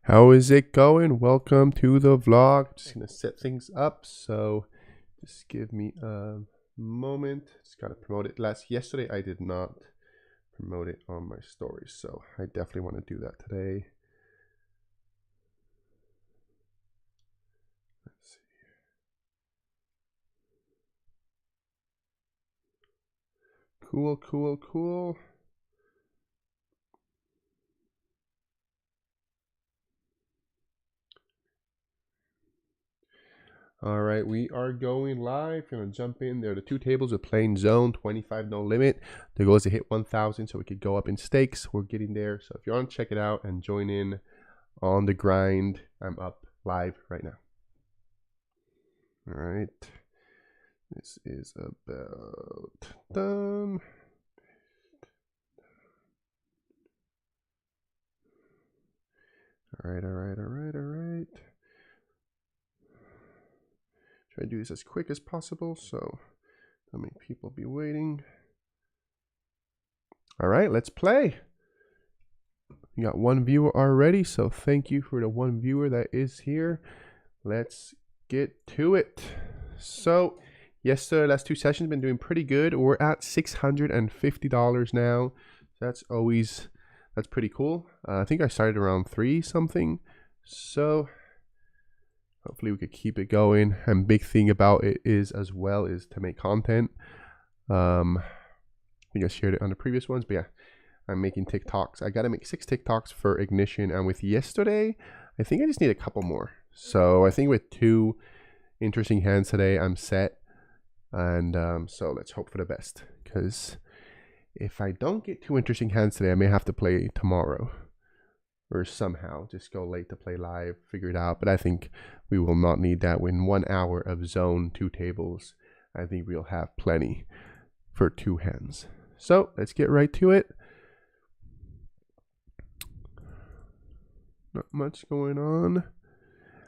How is it going? Welcome to the vlog. Just gonna set things up, so just give me a moment. Just gotta promote it. Yesterday I did not promote it on my stories, so I definitely want to do that today. Let's see. Cool. All right, we are going live. Gonna jump in. There are the two tables with playing zone, 25 no limit. The goal is to hit 1,000 so we could go up in stakes. We're getting there. So if you want to check it out and join in on the grind, I'm up live right now. All right. This is about done. All right. Try to do this as quick as possible so don't make people be waiting. All right, let's play. We got one viewer already, so thank you for the one viewer that is here. Let's get to it. So yesterday, last two sessions been doing pretty good. We're at $650 now. That's pretty cool. I think I started around 3 something. So hopefully we could keep it going. And big thing about it is to make content. I think I shared it on the previous ones, but yeah, I'm making TikToks. I gotta make 6 TikToks for Ignition, and with yesterday, I think I just need a couple more. So I think with 2 interesting hands today, I'm set. And so let's hope for the best, because if I don't get 2 interesting hands today, I may have to play tomorrow. Or somehow just go late to play live, figure it out. But I think we will not need that. In 1 hour of zone 2 tables, I think we'll have plenty for 2 hands. So let's get right to it. Not much going on.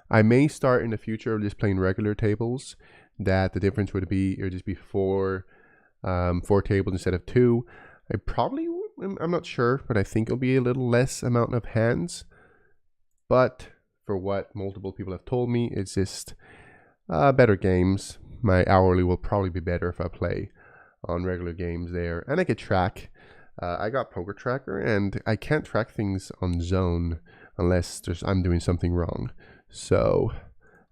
I may start in the future just playing regular tables. That the difference would be, it would just be 4 tables instead of 2. I'm not sure, but I think it'll be a little less amount of hands. But for what multiple people have told me, it's just better games. My hourly will probably be better if I play on regular games there. And I could track. I got Poker Tracker, and I can't track things on zone unless I'm doing something wrong. So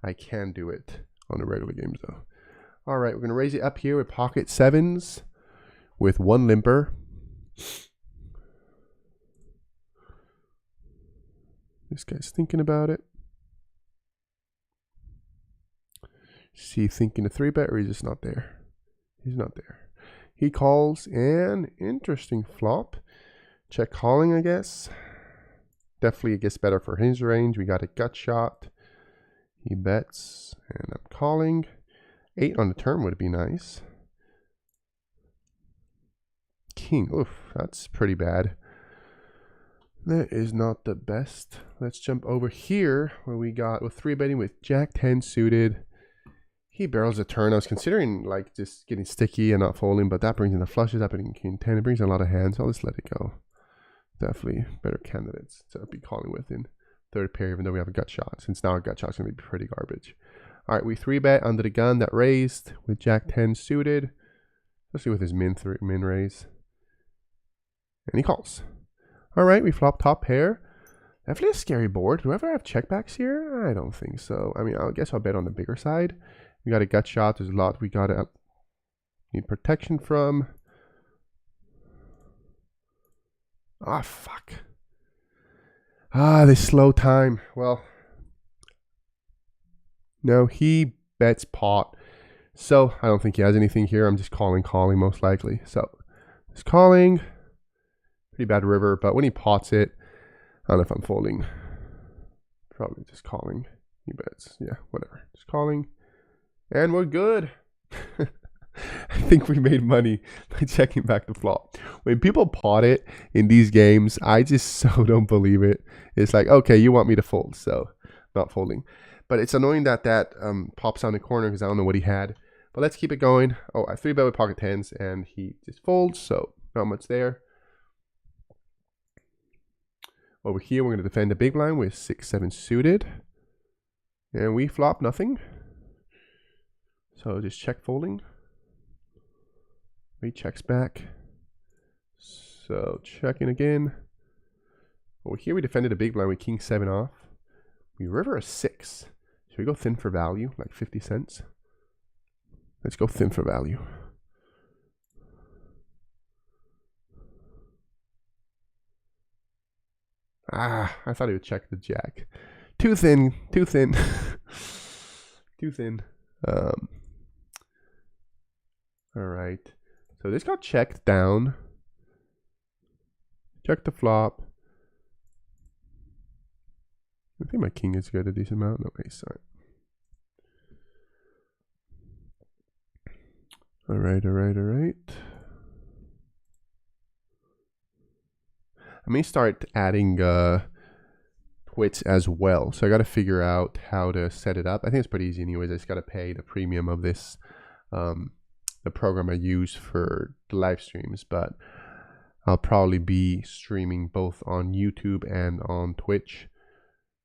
I can do it on the regular games though. All right, we're going to raise it up here with pocket 7s with 1 limper. This guy's thinking about it. Is he thinking a 3-bet, or he's just not there? He's not there. He calls an interesting flop. Check calling, I guess. Definitely it gets better for his range. We got a gut shot. He bets, and I'm calling. 8 on the turn would be nice. King, oof, that's pretty bad. That is not the best. Let's jump over here where we got with 3-betting with Jack 10 suited. He barrels a turn. I was considering like just getting sticky and not folding, but that brings in the flushes, that brings in King 10. It brings in a lot of hands. I'll just let it go. Definitely better candidates to be calling with in 3rd pair, even though we have a gut shot, since now our gut shot's going to be pretty garbage. All right, we 3-bet under the gun that raised with Jack 10 suited, especially with his min raise. And he calls. All right, we flop top pair. Definitely a scary board. Do I ever have checkbacks here? I don't think so. I mean, I guess I'll bet on the bigger side. We got a gut shot. There's a lot we got to need protection from. Ah, fuck. This slow time. Well, no, he bets pot. So I don't think he has anything here. I'm just calling most likely. So just calling. Pretty bad river, but when he pots it, I don't know if I'm folding. Probably just calling. He bets. Yeah, whatever. Just calling. And we're good. I think we made money by checking back the flop. When people pot it in these games, I just so don't believe it. It's like, okay, you want me to fold, so not folding. But it's annoying that pops on the corner because I don't know what he had. But let's keep it going. Oh, I 3-bet with pocket 10s, and he just folds, so not much there. Over here, we're going to defend the big blind with 6-7 suited. And we flop nothing. So just check folding. He checks back. So checking again. Over here, we defended a big blind with king 7 off. We river a 6. Should we go thin for value, like 50 cents? Let's go thin for value. Ah, I thought he would check the jack. Too thin, too thin. Too thin. All right. So this got checked down. Check the flop. I think my king is good a decent amount. No, ace. All right. All right. I may start adding twits as well. So I got to figure out how to set it up. I think it's pretty easy anyways. I just got to pay the premium of this, the program I use for the live streams. But I'll probably be streaming both on YouTube and on Twitch.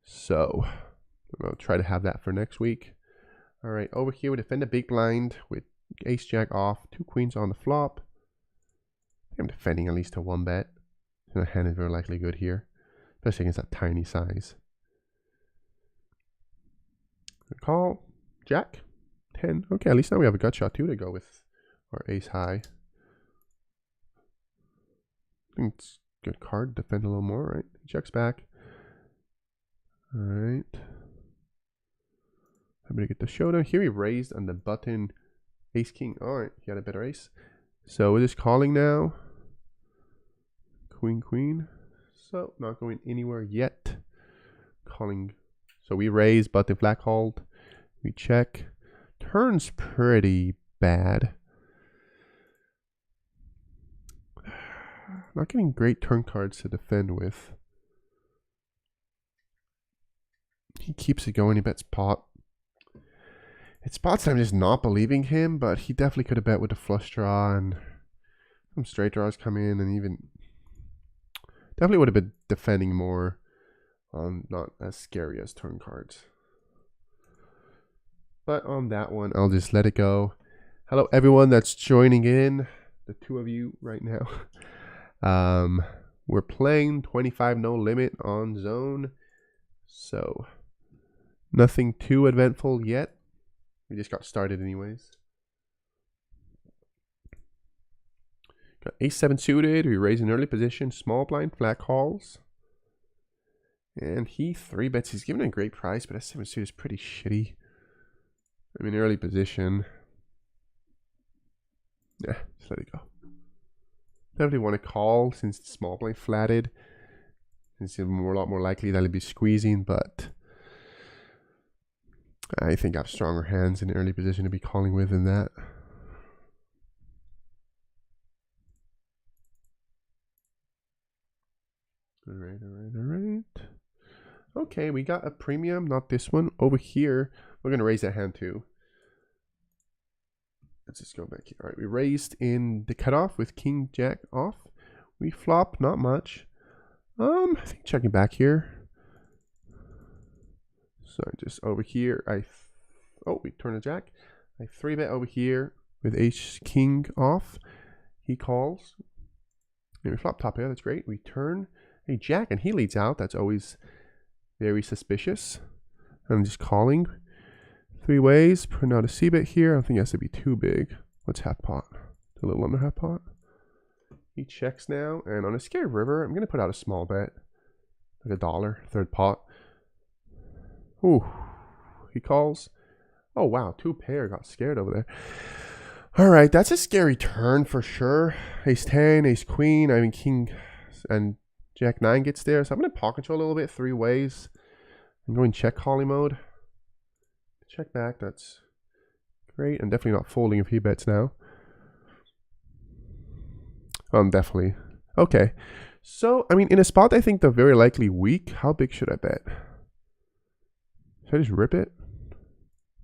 So I'll try to have that for next week. All right, over here we defend a big blind with ace jack off, 2 queens on the flop. I think I'm defending at least a 1 bet. The hand is very likely good here, especially against that tiny size. Call, jack, 10. Okay, at least now we have a gut shot too to go with our ace high. I think it's a good card. Defend a little more, right? Checks back. All right. I'm gonna get the showdown. Here he raised on the button ace king. All right, he had a better ace. So we're just calling now. Queen, queen. So not going anywhere yet. Calling. So we raise, button flat called. We check. Turn's pretty bad. Not getting great turn cards to defend with. He keeps it going. He bets pot. It's spots that I'm just not believing him, but he definitely could have bet with the flush draw and some straight draws come in, and even definitely would have been defending more on not as scary as turn cards. But on that one, I'll just let it go. Hello, everyone that's joining in, the 2 of you right now. We're playing 25 no limit on zone, so nothing too eventful yet. We just got started anyways. Got ace 7 suited. We raise an early position. Small blind, flat calls. And he 3 bets. He's given a great price, but S7 suited is pretty shitty. I mean, early position. Yeah, just let it go. Definitely want to call since the small blind flatted. It's a lot more likely that he'll be squeezing, but I think I have stronger hands in the early position to be calling with than that. All right. Okay, we got a premium, not this one. Over here, we're going to raise that hand too. Let's just go back here. All right, we raised in the cutoff with king jack off. We flop, not much. I think checking back here. So just over here, we turn a jack. I 3-bet over here with ace king off. He calls. And we flop top pair, that's great. We turn a jack and he leads out. That's always very suspicious. I'm just calling 3 ways. Putting out a c-bet here. I don't think it has to be too big. Let's half pot. A little under half pot. He checks now, and on a scared river, I'm gonna put out a small bet. Like $1, 3rd pot. Ooh, he calls. Oh wow, 2 pair got scared over there. All right, that's a scary turn for sure. Ace 10, ace queen. I mean king and jack 9 gets there. So I'm gonna pot control a little bit 3 ways. I'm going check calling mode. Check back. That's great. I'm definitely not folding if he bets now. Definitely. Okay. So I mean, in a spot I think they're very likely weak. How big should I bet? Should I just rip it?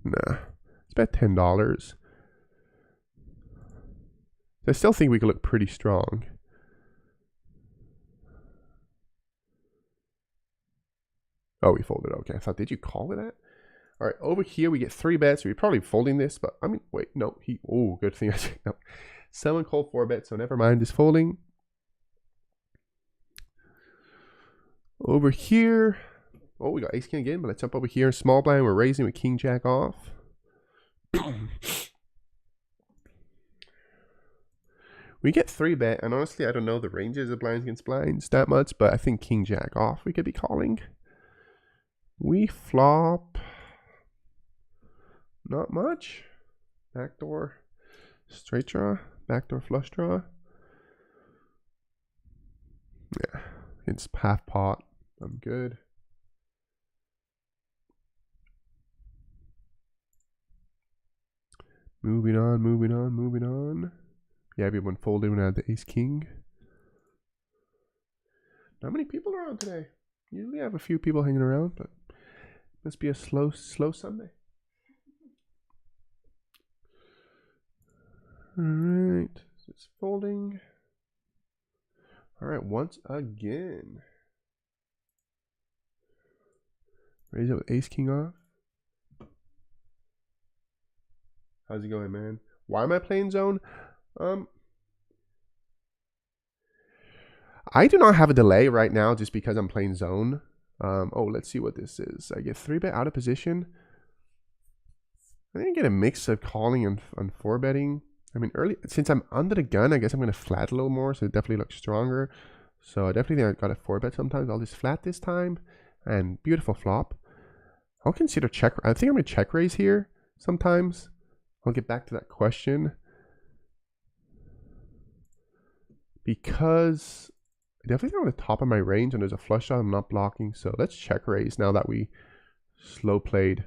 Nah. Let's bet $10. I still think we could look pretty strong. Oh, we folded. Okay, I thought, did you call it that? All right, over here we get 3 bets. We're probably folding this, but I mean, wait, no. Oh, good thing I checked. No. Someone called 4 bets, so never mind. Is folding. Over here, oh, we got ace king again, but let's jump over here. Small blind, we're raising with king jack off. We get 3 bet, and honestly, I don't know the ranges of blinds against blinds that much, but I think king jack off we could be calling. We flop. Not much. Backdoor straight draw. Backdoor flush draw. Yeah, it's half pot. I'm good. Moving on, moving on, moving on. Yeah, everyone folded when I had the ace king. Not many people around today. Usually I have a few people hanging around, but must be a slow Sunday. All right, it's folding. All right, once again. Raise it with ace king off. How's it going, man? Why am I playing zone? I do not have a delay right now just because I'm playing zone. Oh, let's see what this is. I get 3 bet out of position. I think I get a mix of calling and 4 betting. I mean, early since I'm under the gun, I guess I'm going to flat a little more, so it definitely looks stronger. So I definitely think I got a 4 bet sometimes. I'll just flat this time, and beautiful flop. I'll consider check. I think I'm going to check raise here sometimes. I'll get back to that question because I definitely on the top of my range, and there's a flush draw I'm not blocking. So let's check raise now that we slow played.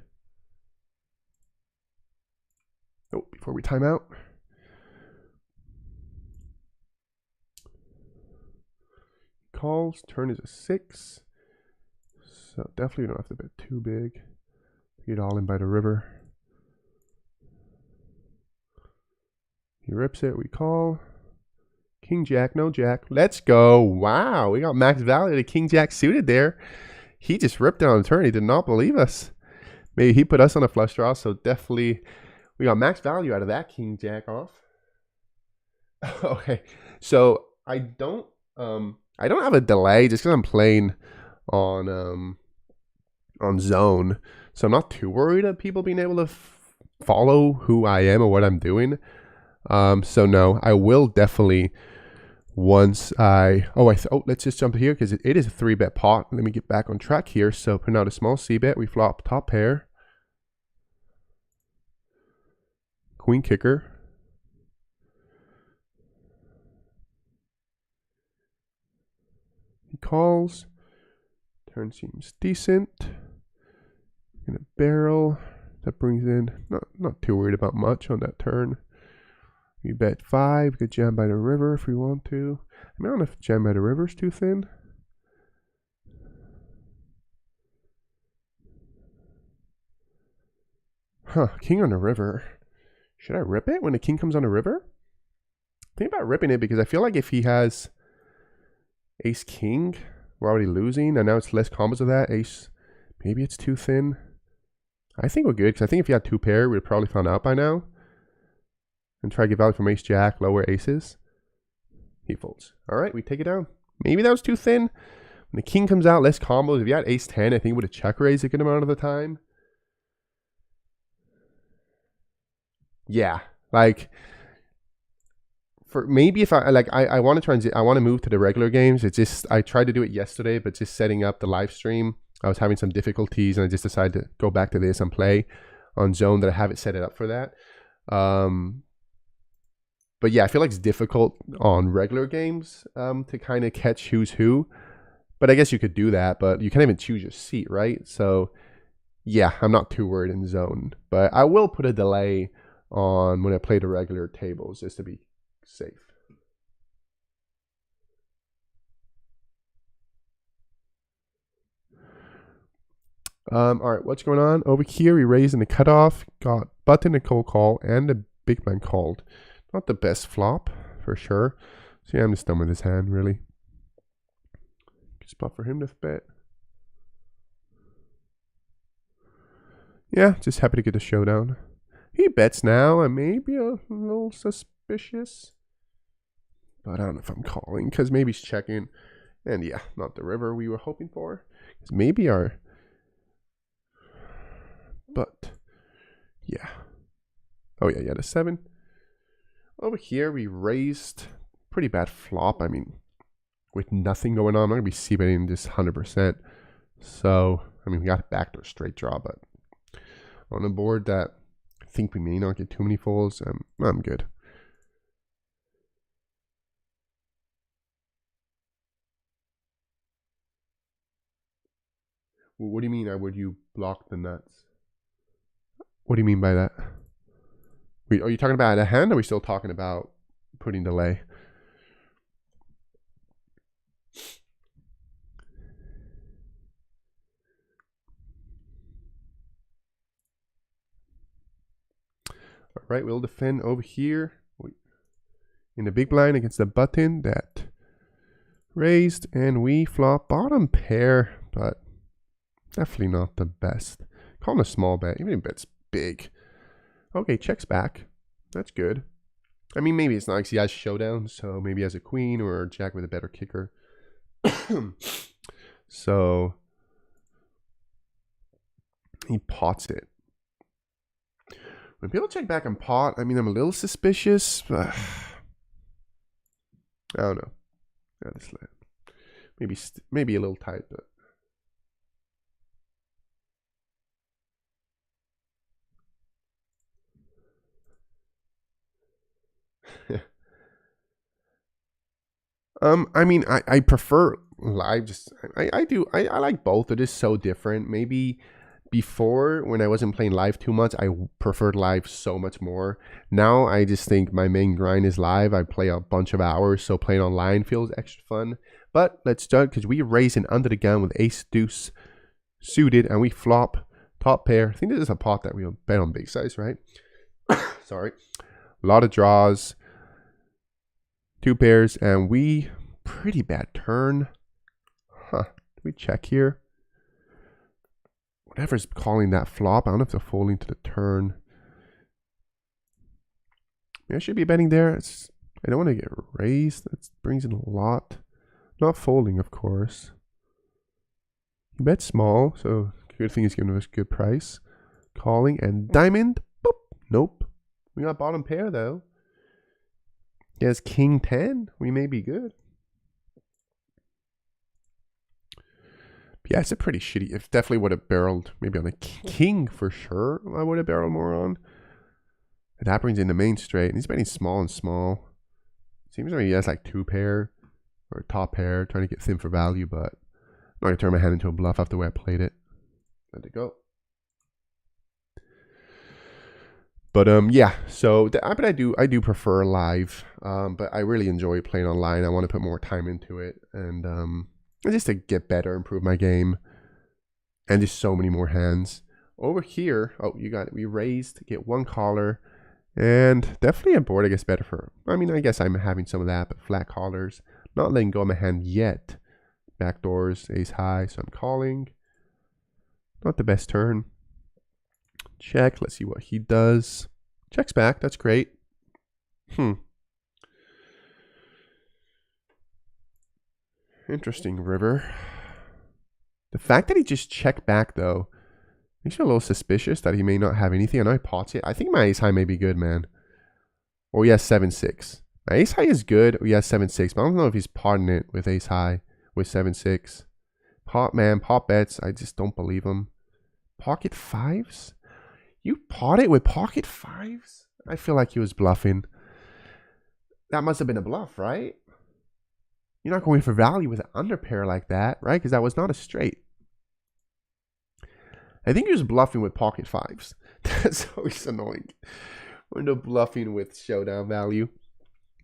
Oh, before we time out. Calls, turn is a 6. So definitely don't have to bet too big. Get all in by the river. He rips it, we call. King jack, no jack. Let's go. Wow, we got max value to king jack suited there. He just ripped it on the turn. He did not believe us. Maybe he put us on a flush draw, so definitely we got max value out of that king jack off. Okay, so I don't have a delay just because I'm playing on zone, so I'm not too worried of people being able to follow who I am or what I'm doing. So no, I will definitely once I let's just jump here because it is a 3 bet pot. Let me get back on track here. So putting out a small c bet, we flop top pair, queen kicker. He calls. Turn seems decent. Gonna barrel. That brings in not too worried about much on that turn. We bet 5. We could jam by the river if we want to. I mean, I don't know if jam by the river is too thin. Huh, king on the river. Should I rip it when the king comes on the river? Think about ripping it because I feel like if he has ace king, we're already losing, and now it's less combos of that. Ace, maybe it's too thin. I think we're good because I think if you had 2 pair, we'd probably found out by now. And try to get value from ace jack, lower aces. He folds. All right, we take it down. Maybe that was too thin. When the king comes out, less combos. If you had ace 10, I think it would have check raised a good amount of the time. Yeah, like for maybe if I want to I want to move to the regular games. It's just I tried to do it yesterday, but just setting up the live stream, I was having some difficulties, and I just decided to go back to this and play on zone that I have it set it up for that. But yeah, I feel like it's difficult on regular games to kind of catch who's who. But I guess you could do that, but you can't even choose your seat, right? So yeah, I'm not too worried in zone. But I will put a delay on when I play the regular tables just to be safe. All right, what's going on? Over here, we raised in the cutoff, got button, a cold call, and a big man called. Not the best flop, for sure. So yeah, I'm just done with his hand, really. Good spot for him to bet. Yeah, just happy to get the showdown. He bets now. I may be a little suspicious. But I don't know if I'm calling, because maybe he's checking. And yeah, not the river we were hoping for. Maybe our... But, yeah. Oh yeah, the 7. Over here, we raised. Pretty bad flop. I mean, with nothing going on, I'm going to be c-betting this 100%. So, I mean, we got a backdoor straight draw, but on a board that I think we may not get too many folds, I'm good. What do you mean, would you block the nuts? What do you mean by that? Are you talking about a hand, or are we still talking about putting delay? All right, we'll defend over here in the big blind against the button that raised, and we flop bottom pair, but definitely not the best. Calling a small bet, even if it's big. Okay, checks back. That's good. I mean, maybe it's not because he has showdown, so maybe he has a queen or a jack with a better kicker. So he pots it. When people check back and pot, I mean, I'm a little suspicious. But I don't know. Yeah, this maybe a little tight, but. I mean, I prefer live. I like both. It is so different. Maybe before, when I wasn't playing live too much, I preferred live so much more. Now I just think my main grind is live. I play a bunch of hours, so playing online feels extra fun. But let's start, because we raise an under the gun with ace deuce suited, and we flop top pair. I think this is a pot that we'll bet on big size, right? Sorry. A lot of draws. 2 pairs, and we pretty bad turn. Huh. Do we check here? Whatever's calling that flop, I don't know if they're folding to the turn. I should be betting there. I don't want to get raised. That brings in a lot. Not folding, of course. He bet small, so good thing he's giving us a good price. Calling and diamond. Boop. Nope. We got bottom pair though. He has king 10. We may be good. But yeah, it's a pretty shitty. If definitely would have barreled maybe on a king for sure. I would have barreled more on. And that brings in the main straight. And he's betting small and small. Seems like he has like 2 pair or top pair, trying to get thin for value, but I'm not gonna turn my hand into a bluff after the way I played it. Let it go. But yeah, so but I do prefer live. But I really enjoy playing online. I want to put more time into it, and just to get better, improve my game, and just so many more hands. Over here, oh, you got it. We raised, get 1 collar, and definitely a board I guess better for. I mean, I guess I'm having some of that, but flat collars, not letting go of my hand yet. Backdoors, ace high, so I'm calling. Not the best turn. Check. Let's see what he does. Checks back. That's great. Interesting, river. The fact that he just checked back, though, makes me a little suspicious that he may not have anything. I know he pots it. I think my ace high may be good, man. Or he has 7-6. My ace high is good. Or he has 7-6. But I don't know if he's potting it with ace high with 7-6. Pot, man. Pot bets. I just don't believe him. Pocket 5s? You pot it with pocket 5s? I feel like he was bluffing. That must have been a bluff, right? You're not going for value with an under pair like that, right? Because that was not a straight. I think he was bluffing with pocket 5s. That's always annoying. When they're bluffing with showdown value.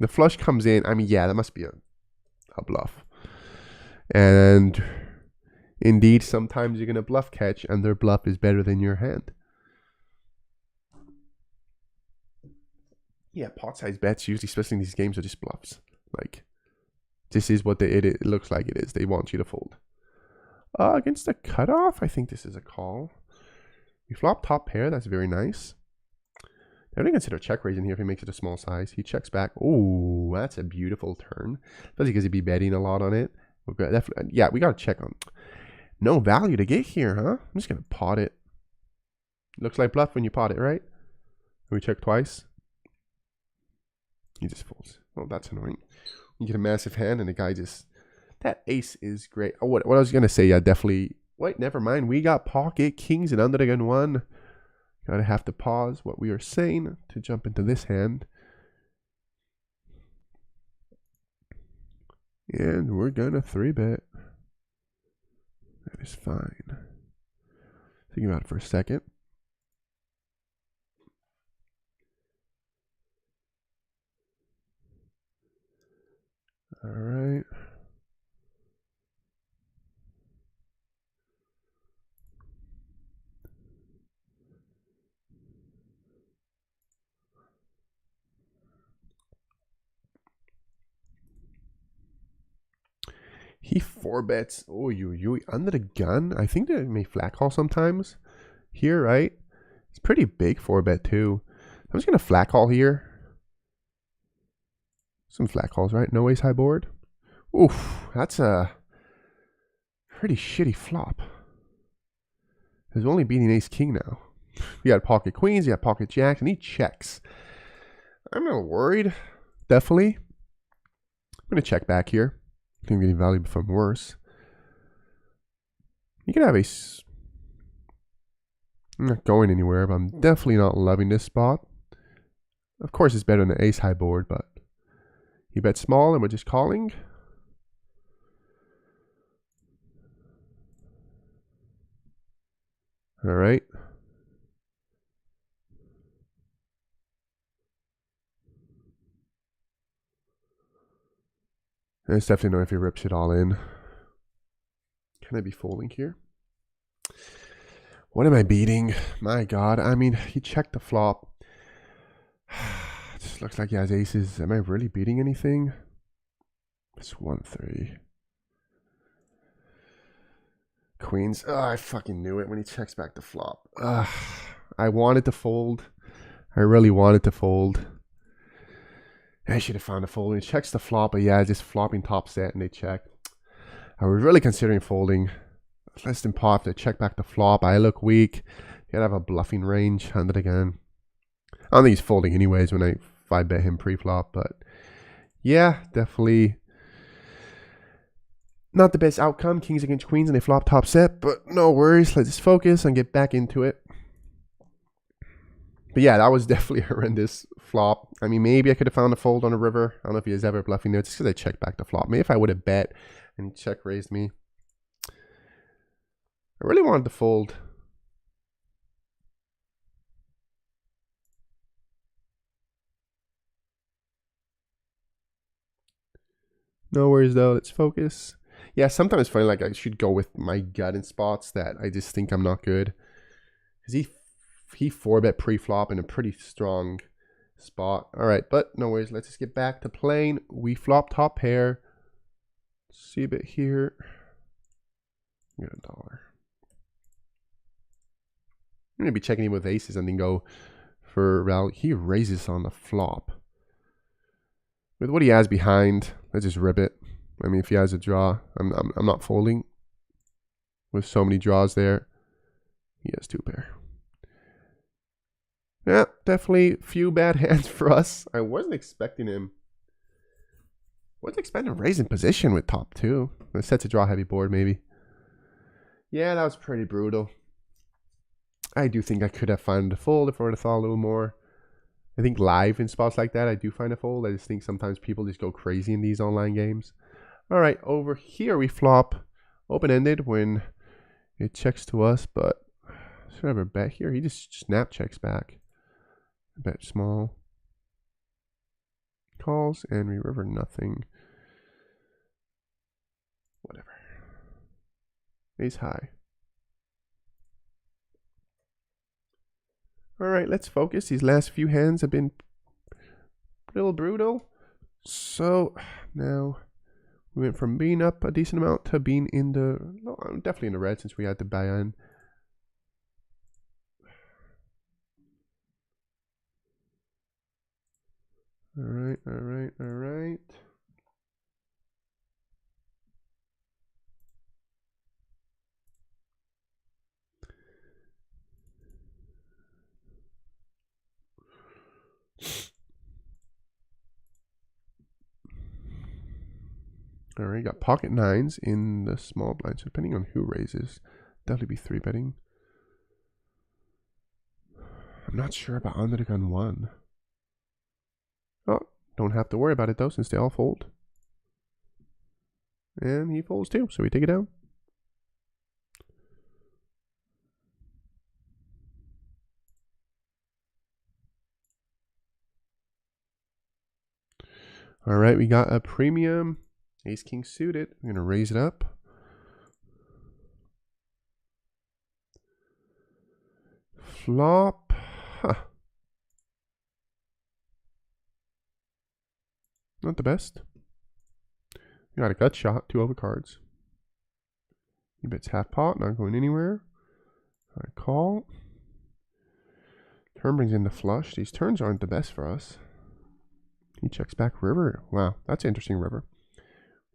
The flush comes in. I mean, yeah, that must be a bluff. And indeed, sometimes you're going to bluff catch, and their bluff is better than your hand. Yeah, pot size bets usually, especially in these games, are just bluffs. Like, this is what it looks like it is. They want you to fold. Against the cutoff, I think this is a call. We flop top pair. That's very nice. I don't consider check raising here if he makes it a small size. He checks back. Oh, that's a beautiful turn. Especially because he'd be betting a lot on it. Yeah, we got to check on. No value to get here, huh? I'm just going to pot it. Looks like bluff when you pot it, right? We check twice. He just folds. Oh, that's annoying. You get a massive hand and the guy just... That ace is great. Oh, what I was going to say, yeah, definitely... Wait, never mind. We got pocket kings and under the gun 1. Gotta have to pause what we are saying to jump into this hand. And we're gonna 3-bet. That is fine. Think about it for a second. All right. He 4-bets. Oh, you under the gun. I think they may flat call sometimes here, right? It's pretty big 4-bet too. I'm just gonna flat call here. Some flat calls, right? No ace high board. Oof, that's a pretty shitty flop. There's only beating ace king now. You got pocket queens, you got pocket jacks, and he checks. I'm not worried. Definitely. I'm gonna check back here. I'm getting value from worse. You can have ace. I'm not going anywhere, but I'm definitely not loving this spot. Of course, it's better than the ace high board, but he bet small and we're just calling. All right. And it's definitely not if he rips it all in. Can I be folding here? What am I beating? My God. I mean, he checked the flop. It just looks like he has aces. Am I really beating anything? It's 1-3. Queens. Oh, I fucking knew it when he checks back the flop. I wanted to fold. I really wanted to fold. I should have found a fold. He checks the flop, but yeah, just flopping top set and they check. I was really considering folding. Less than pot to check back the flop. I look weak. You gotta have a bluffing range. 100 again. I don't think he's folding anyways when I 5-bet him pre-flop, but yeah, definitely not the best outcome. Kings against queens and they flop top set, but no worries. Let's just focus and get back into it. But yeah, that was definitely a horrendous flop. I mean, maybe I could have found a fold on a river. I don't know if he was ever bluffing there. Just because I checked back the flop. Maybe if I would have bet and he check raised me. I really wanted to fold. No worries though. Let's focus. Yeah, sometimes it's funny. Like I should go with my gut in spots that I just think I'm not good. Because he 4-bet pre-flop in a pretty strong spot. All right, but no worries. Let's just get back to playing. We flop top pair. See a bit here. Get $1. I'm gonna be checking him with aces and then go for rally. He raises on the flop. With what he has behind, let's just rip it. I mean, if he has a draw, I'm not folding. With so many draws there, he has 2 pair. Yeah, definitely few bad hands for us. I wasn't expecting him. Wasn't expecting him raising position with top 2. Set to draw heavy board maybe. Yeah, that was pretty brutal. I do think I could have found a fold if I would have thought a little more. I think live in spots like that, I do find a fold. I just think sometimes people just go crazy in these online games. All right, over here we flop open-ended when it checks to us, but should I have a bet here? He just snap checks back. Bet small. Calls, and we river nothing. Whatever. Ace high. All right, let's focus. These last few hands have been a little brutal. So now we went from being up a decent amount to being in the, no, definitely in the red since we had to buy in. All right, all right, all right. All right, got pocket nines in the small blind. So depending on who raises, definitely be 3-betting. I'm not sure about under the gun 1. Oh, don't have to worry about it though, since they all fold. And he folds too, so we take it down. All right, we got a premium. Ace king suited. I'm gonna raise it up. Flop. Huh. Not the best. We got a gut shot, 2 overcards. He bets half pot, not going anywhere. I call. Turn brings in the flush. These turns aren't the best for us. He checks back river. Wow, that's an interesting river.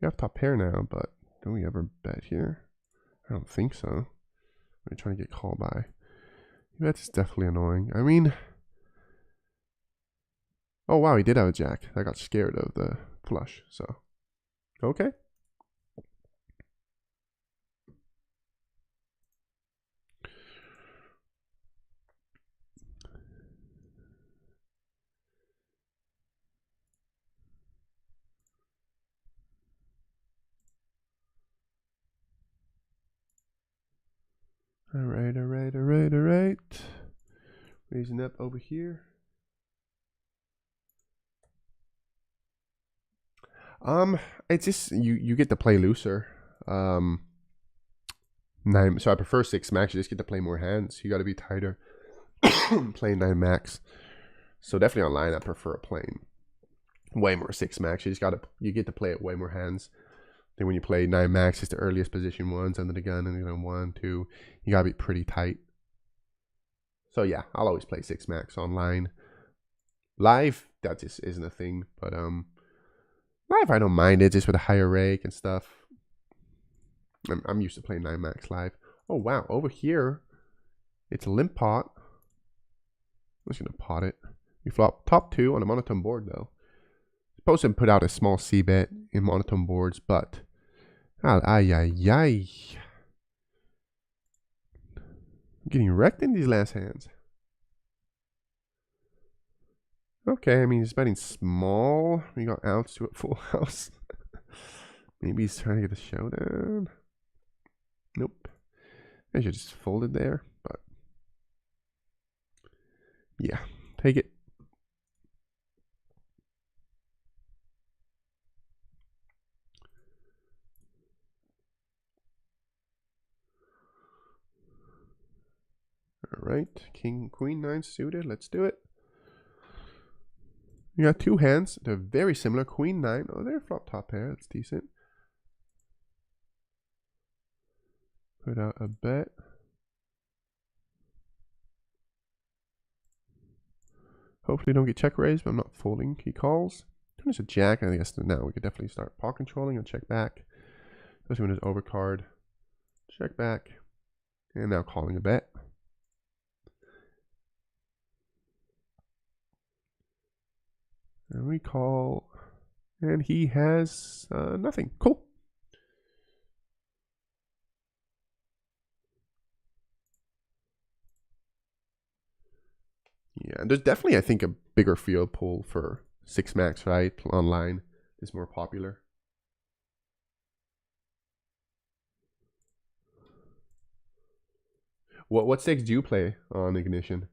We have top pair now, but do we ever bet here? I don't think so. We're trying to get called by. That's definitely annoying. I mean, oh wow, he did have a jack. I got scared of the flush, so okay. All right, all right, all right, all right. Raising up over here. It's just you get to play looser. 9. So I prefer 6 max. You just get to play more hands. You got to be tighter. Playing 9 max. So definitely online, I prefer playing way more 6 max. You get to play it way more hands. Then when you play 9 max, it's the earliest position ones under the gun, and then 1, 2. You gotta be pretty tight. So yeah, I'll always play 6 max online. Live, that just isn't a thing. But live, I don't mind it, just with a higher rake and stuff. I'm used to playing 9 max live. Oh wow, over here, it's a limp pot. I'm just gonna pot it. We flop top 2 on a monotone board though. Supposed to put out a small C bet in monotone boards, but ay. I'm getting wrecked in these last hands. Okay, I mean he's betting small. We got outs to a full house. Maybe he's trying to get a showdown. Nope. I should just fold it there, but yeah, take it. All right, king, queen 9 suited. Let's do it. We got 2 hands. They're very similar. Queen 9. Oh, they're flop top pair. That's decent. Put out a bet. Hopefully don't get check raised, but I'm not folding. He calls. Turn is a jack. I guess now we could definitely start pot controlling and check back. Especially when it's overcard. Check back. And now calling a bet. And we call. And he has nothing. Cool. Yeah, there's definitely, I think, a bigger field pool for 6 max, right? Online is more popular. What stakes do you play on Ignition?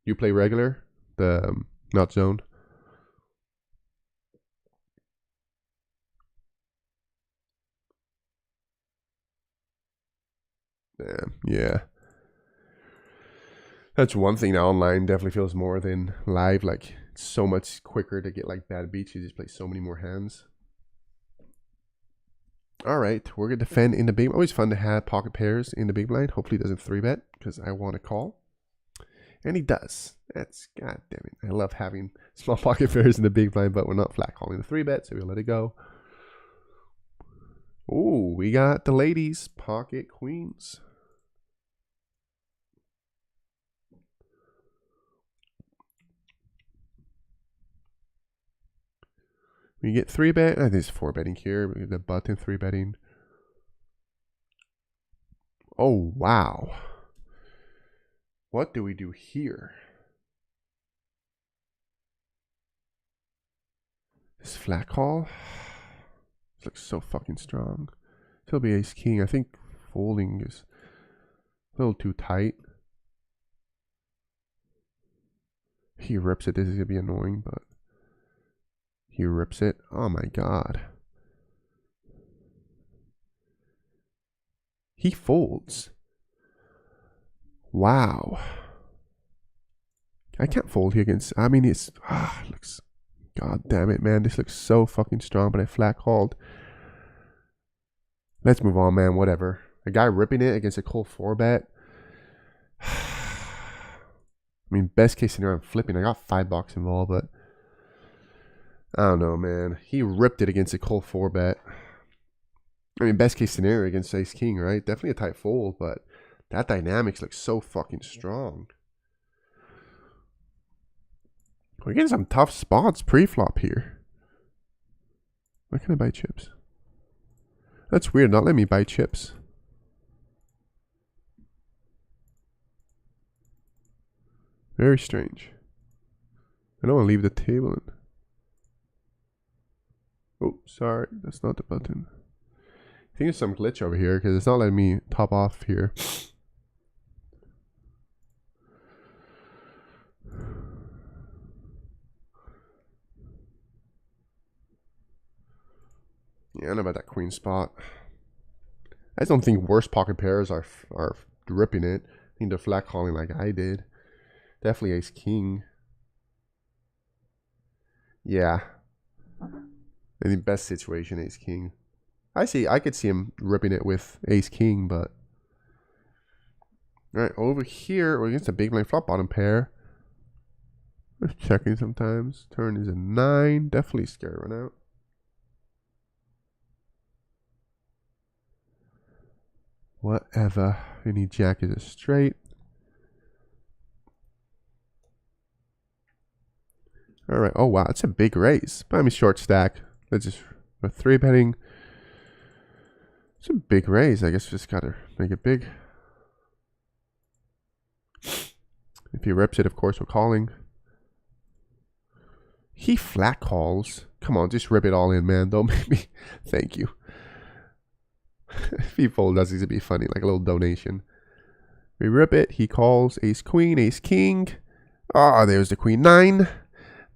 You play regular, the not zone. Yeah. That's one thing that online definitely feels more than live. Like it's so much quicker to get like bad beats. You just play so many more hands. All right, we're gonna defend in the big. Always fun to have pocket pairs in the big blind. Hopefully, he doesn't 3-bet because I want to call, and he does. That's, god damn it. I love having small pocket pairs in the big blind, but we're not flat calling the 3-bet, so we'll let it go. Ooh, we got the ladies, pocket queens. We get 3-bet. I think it's 4-betting here. We get the button 3-betting. Oh, wow. What do we do here? This flat call. This looks so fucking strong. It'll be ace king. I think folding is a little too tight. He rips it. This is gonna be annoying, but he rips it. Oh my god. He folds. Wow. I can't fold here against. I mean, it's looks. God damn it, man. This looks so fucking strong, but I flat called. Let's move on, man. Whatever. A guy ripping it against a cold 4-bet. I mean, best case scenario, I'm flipping. I got $5 involved, but I don't know, man. He ripped it against a cold 4-bet. I mean, best case scenario against ace king, right? Definitely a tight fold, but that dynamics looks so fucking strong. We're getting some tough spots pre-flop here. Why can't I buy chips? That's weird, not letting me buy chips. Very strange. I don't want to leave the table in. Oh, sorry, that's not the button. I think there's some glitch over here because it's not letting me top off here. Yeah, I don't know about that queen spot. I just don't think worse pocket pairs are ripping it. I think they're flat calling like I did. Definitely ace king. Yeah. In the best situation, ace king. I could see him ripping it with ace king, but all right, over here we're against a big blind flop bottom pair. Just checking sometimes. Turn is a 9. Definitely scary run out. Whatever. Any jack is a straight. All right. Oh wow, that's a big raise. But I mean, short stack. Let's just with 3-betting. It's a big raise. I guess we just gotta make it big. If he rips it, of course, we're calling. He flat calls. Come on, just rip it all in, man. Don't make me. Thank you. If he folds, that's going to be funny, like a little donation. We rip it. He calls ace queen, ace king. Ah, there's the queen. 9.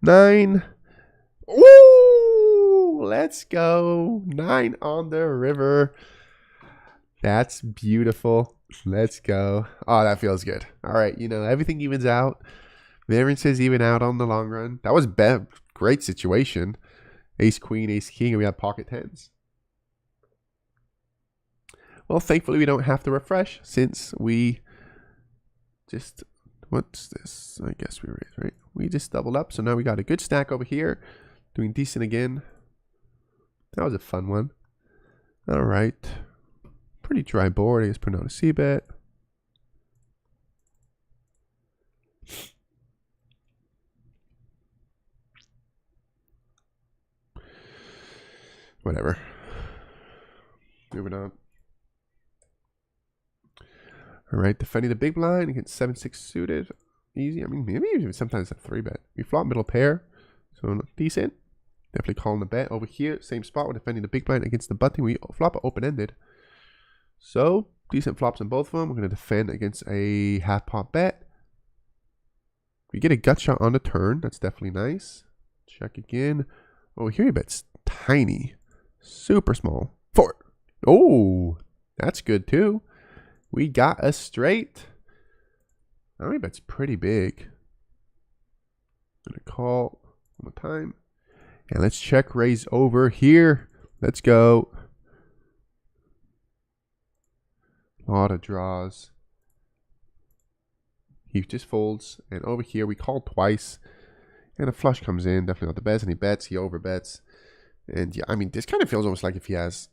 9. Ooh, let's go. 9 on the river. That's beautiful. Let's go. Oh, that feels good. All right, you know, everything evens out. Variances even out on the long run. That was great situation. Ace queen, ace king, and we have pocket 10s. Well, thankfully we don't have to refresh since we just, what's this? I guess we raised, right? We just doubled up. So now we got a good stack over here. Doing decent again. That was a fun one. All right. Pretty dry board. I guess put out a C-bet. Whatever. Moving on. All right, defending the big blind against 7-6 suited. Easy. I mean, maybe even sometimes a 3-bet. We flop middle pair, so decent. Definitely calling the bet. Over here, same spot. We're defending the big blind against the button. We flop open-ended. So, decent flops in both of them. We're going to defend against a half-pot bet. We get a gut shot on the turn. That's definitely nice. Check again. Oh, here he bets tiny. Super small. 4. Oh, that's good too. We got a straight. I think that's pretty big. I'm gonna call one more time. And let's check raise over here. Let's go. A lot of draws. He just folds. And over here, we call twice. And a flush comes in. Definitely not the best. And he bets. He overbets. And yeah, I mean, this kind of feels almost like if he has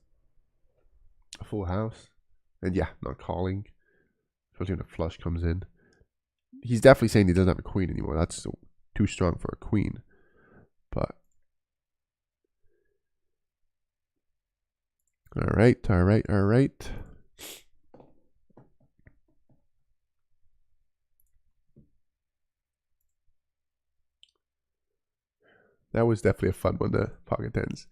a full house. And yeah, not calling. Especially when a flush comes in. He's definitely saying he doesn't have a queen anymore. That's too strong for a queen. But all right. That was definitely a fun one, the pocket tens.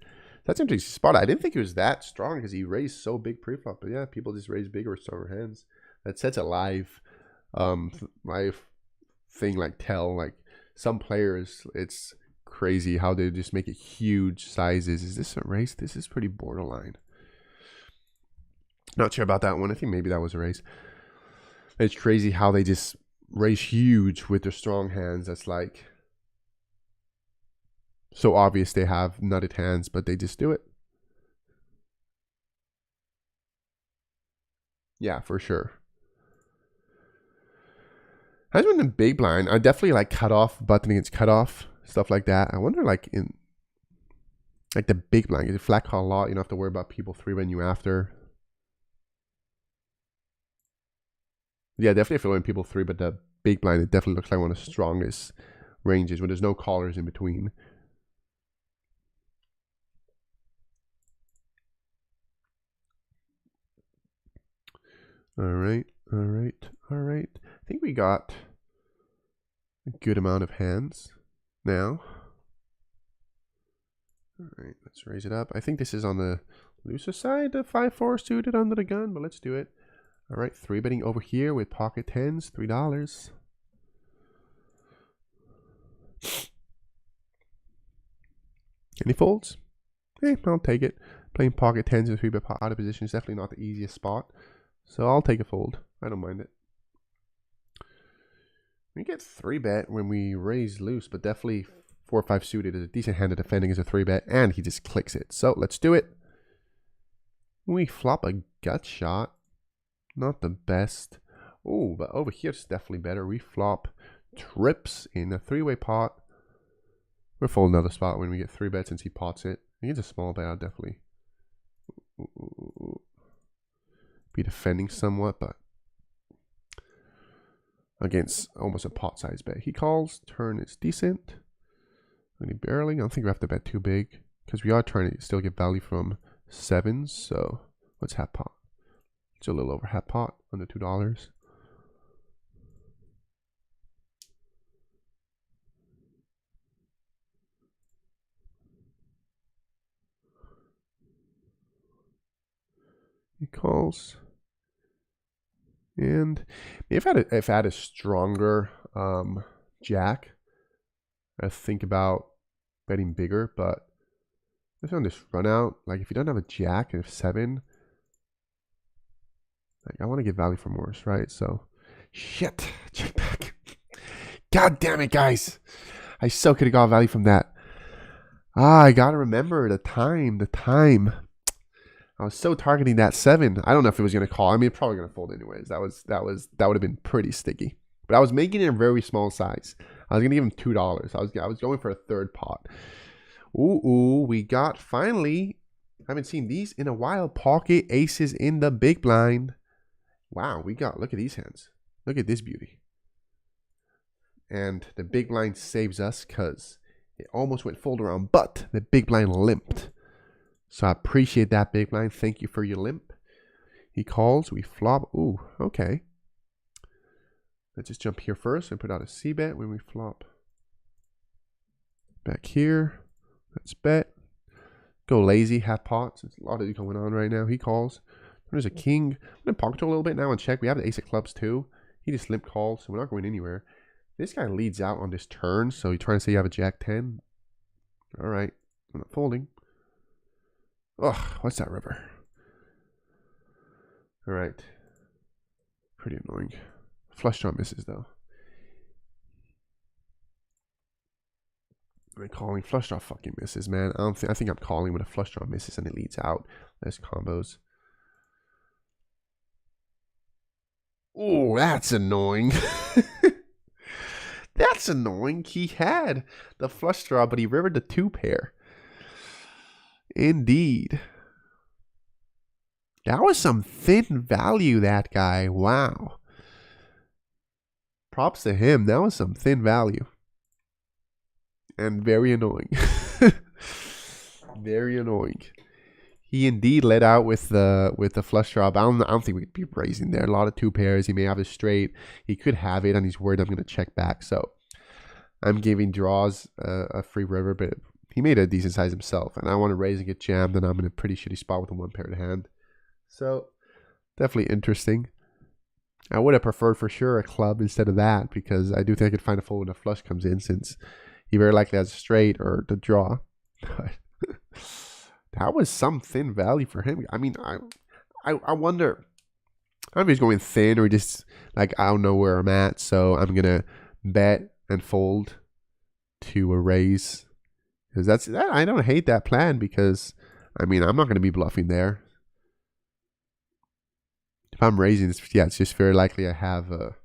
That's an interesting spot. I didn't think it was that strong because he raised so big pre-flop. But yeah, people just raise bigger with stronger hands. That sets a live thing like tell. Like some players, it's crazy how they just make it huge sizes. Is this a raise? This is pretty borderline. Not sure about that one. I think maybe that was a raise. It's crazy how they just raise huge with their strong hands. That's like so obvious they have nutted hands, but they just do it. Yeah, for sure. I just went in big blind. I definitely like cutoff, button against cutoff, stuff like that. I wonder like in like the big blind, is it flat call a lot? You don't have to worry about people 3-betting you after. Yeah, definitely if you're in people 3, but the big blind, it definitely looks like one of the strongest ranges when there's no callers in between. All right. I think we got a good amount of hands now. All right, let's raise it up. I think this is on the looser side, the 5-4 suited under the gun, but let's do it. All right, 3-betting over here with pocket tens, $3. Any folds? I'll take it. Playing pocket tens and 3-bet pot out of position is definitely not the easiest spot. So I'll take a fold. I don't mind it. We get 3-bet when we raise loose, but definitely 4-5 suited is a decent hand at defending as a 3-bet, and he just clicks it. So let's do it. We flop a gut shot. Not the best. Oh, but over here it's definitely better. We flop trips in a 3-way pot. We're folding another spot when we get 3-bet since he pots it. He gets a small bet, I'll definitely be defending somewhat, but against almost a pot size bet. He calls, turn is decent. Any barreling? I don't think we have to bet too big because we are trying to still get value from 7s. So what's half pot? It's a little over half pot, under $2. He calls. And if I had a stronger jack, I think about betting bigger, but just on this run out, like if you don't have a jack and a 7, like I want to get value from worse, right? So shit, check back. God damn it, guys. I so could have got value from that. I gotta remember the time. I was so targeting that 7. I don't know if it was gonna call. I mean, probably gonna fold anyways. That would have been pretty sticky. But I was making it a very small size. I was gonna give him $2. I was going for a third pot. Ooh, we got finally. I haven't seen these in a while. Pocket aces in the big blind. Wow, look at these hands. Look at this beauty. And the big blind saves us because it almost went fold around, but the big blind limped. So I appreciate that, big blind. Thank you for your limp. He calls. We flop. Ooh, okay. Let's just jump here first and put out a C-bet when we flop. Back here. Let's bet. Go lazy, half pots. There's a lot of it going on right now. He calls. There's a king. I'm going to pocket a little bit now and check. We have the ace of clubs too. He just limp calls, so we're not going anywhere. This guy leads out on this turn, so you're trying to say you have a jack 10. All right. I'm not folding. Ugh, what's that river? All right. Pretty annoying. Flush draw misses, though. I'm calling. Flush draw fucking misses, man. I think I'm calling when a flush draw misses and it leads out. There's combos. Oh, that's annoying. That's annoying. He had the flush draw, but he rivered the 2 pair. Indeed. That was some thin value, that guy. Wow. Props to him. That was some thin value. And very annoying. Very annoying. He indeed led out with the flush draw. But I don't think we'd be raising there. A lot of 2 pairs. He may have a straight. He could have it, and he's worried I'm going to check back. So I'm giving draws a free river, but he made a decent size himself. And I want to raise and get jammed, and I'm in a pretty shitty spot with a 1 pair to hand. So definitely interesting. I would have preferred for sure a club instead of that, because I do think I could find a fold when a flush comes in, since he very likely has a straight or the draw. But that was some thin value for him. I mean, I wonder. I don't know if he's going thin or just like, I don't know where I'm at, so I'm gonna bet and fold to a raise, because that I don't hate that plan, because I mean, I'm not gonna be bluffing there. If I'm raising, it's just very likely I have a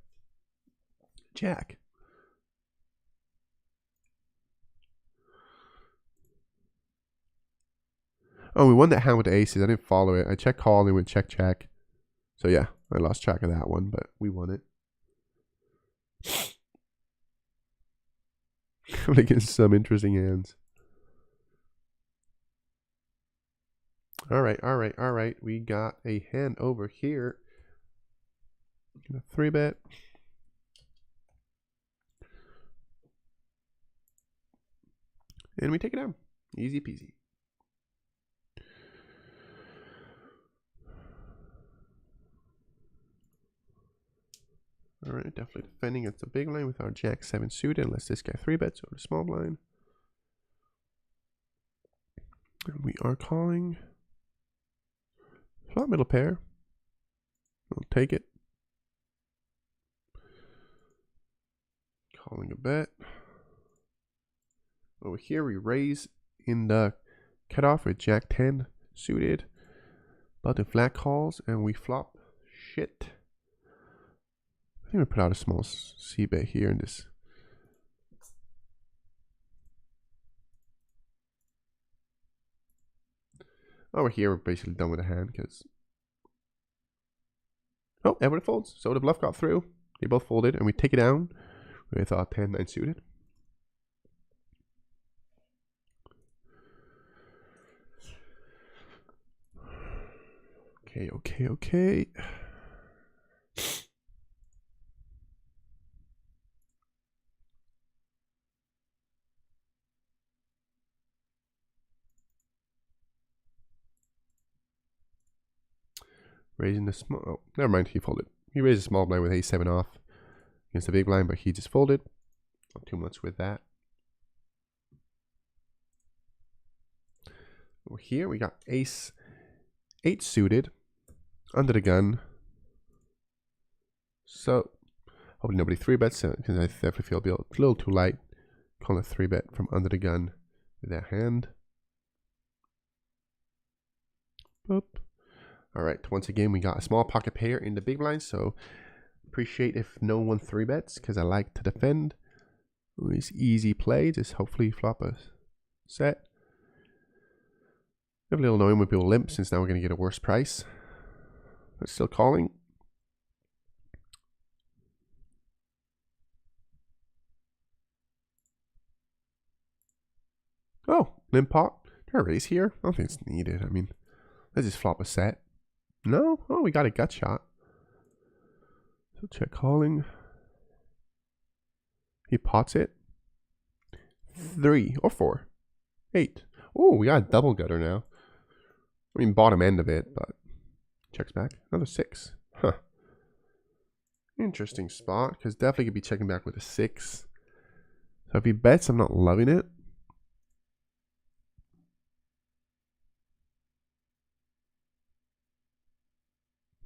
jack. Oh, we won that hand with the aces. I didn't follow it. I check call and then went check check. So yeah, I lost track of that one, but we won it. I'm against some interesting hands. All right. We got a hand over here. A 3-bet. And we take it down. Easy peasy. All right, definitely defending against the big line with our jack 7 suited, unless this guy 3-bets over the small blind. And we are calling flop middle pair. We'll take it. Calling a bet. Over here we raise in the cutoff with jack 10 suited. Button flat calls, and we flop shit. I think we put out a small C bet here in this. Over here we're basically done with the hand, because oh, everyone folds. So the bluff got through. They both folded, and we take it down with 10-9 suited. Okay. Raising the small. Oh, never mind. He folded. He raised a small blind with a7 off against the big blind, but he just folded. Not too much with that. Over here we got ace 8 suited under the gun. So hopefully nobody 3-bets, because I definitely feel a little too light. Calling a 3-bet from under the gun with that hand. Boop. All right, once again, we got a small pocket pair in the big blind, so appreciate if no one 3-bets, because I like to defend. It's easy play, just hopefully flop a set. A little annoying when people limp, since now we're going to get a worse price. But still calling. Oh, limp pot. Did I raise here? I don't think it's needed. I mean, let's just flop a set. No? Oh, we got a gut shot. So check calling. He pots it. 3 or 4. 8. Oh, we got a double gutter now. I mean, bottom end of it, but checks back. Another 6. Huh. Interesting spot, because definitely could be checking back with a 6. So if he bets, I'm not loving it.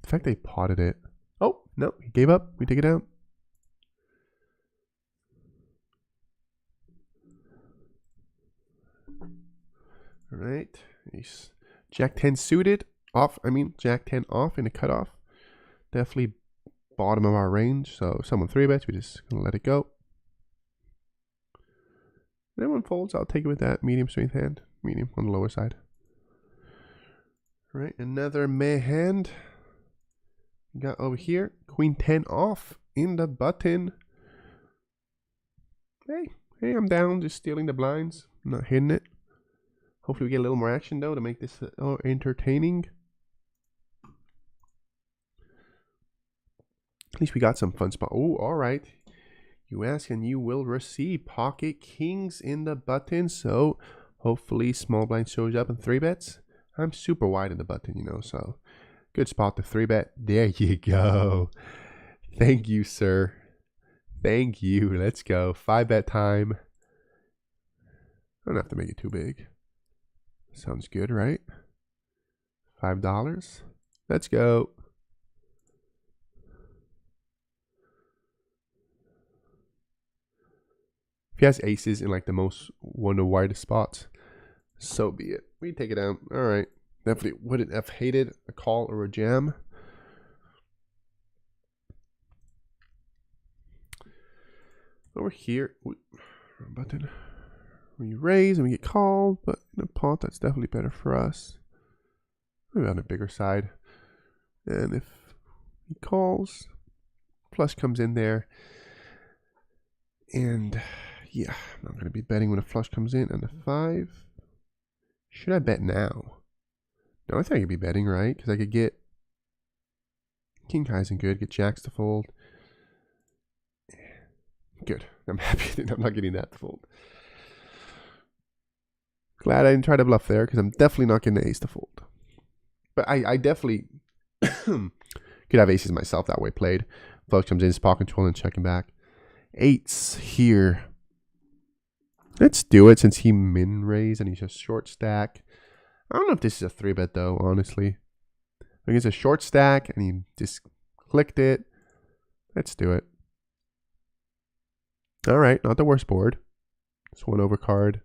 The fact they potted it. Oh, no, he gave up. We take it down. All right. Ace. Jack 10 suited. Off. I mean, Jack 10 off in a cutoff. Definitely bottom of our range. So someone 3-bets. We just gonna let it go. If anyone folds, I'll take it with that medium strength hand. Medium on the lower side. All right, another meh hand. We got over here, queen 10 off in the button. Hey, I'm down, just stealing the blinds. I'm not hitting it. Hopefully we get a little more action though to make this entertaining. At least we got some fun spot. Oh, all right. You ask and you will receive. Pocket kings in the button. So hopefully small blind shows up in 3-bets. I'm super wide in the button, you know, so good spot to 3-bet. There you go. Thank you, sir. Thank you. Let's go. 5-bet time. I don't have to make it too big. Sounds good, right? $5. Let's go. If he has aces in like the most one of the widest spots, so be it. We take it out. All right. Definitely wouldn't have hated a call or a jam. Over here, button. We raise and we get called, but in a pot, that's definitely better for us. Maybe on a bigger side. And if he calls, flush comes in there. And yeah, I'm not going to be betting when a flush comes in and a 5. Should I bet now? No, I think I could be betting, right? Because I could get king high isn't good. Get jacks to fold. Good. I'm happy that I'm not getting that to fold. Glad I didn't try to bluff there because I'm definitely not getting the ace to fold. But I definitely could have aces myself that way played. Flush comes in, spot control, and checking back. 8s here. Let's do it since he min raised and he's just short stack. I don't know if this is a 3-bet though, honestly. I think it's a short stack and he just clicked it. Let's do it. All right, not the worst board. It's one overcard.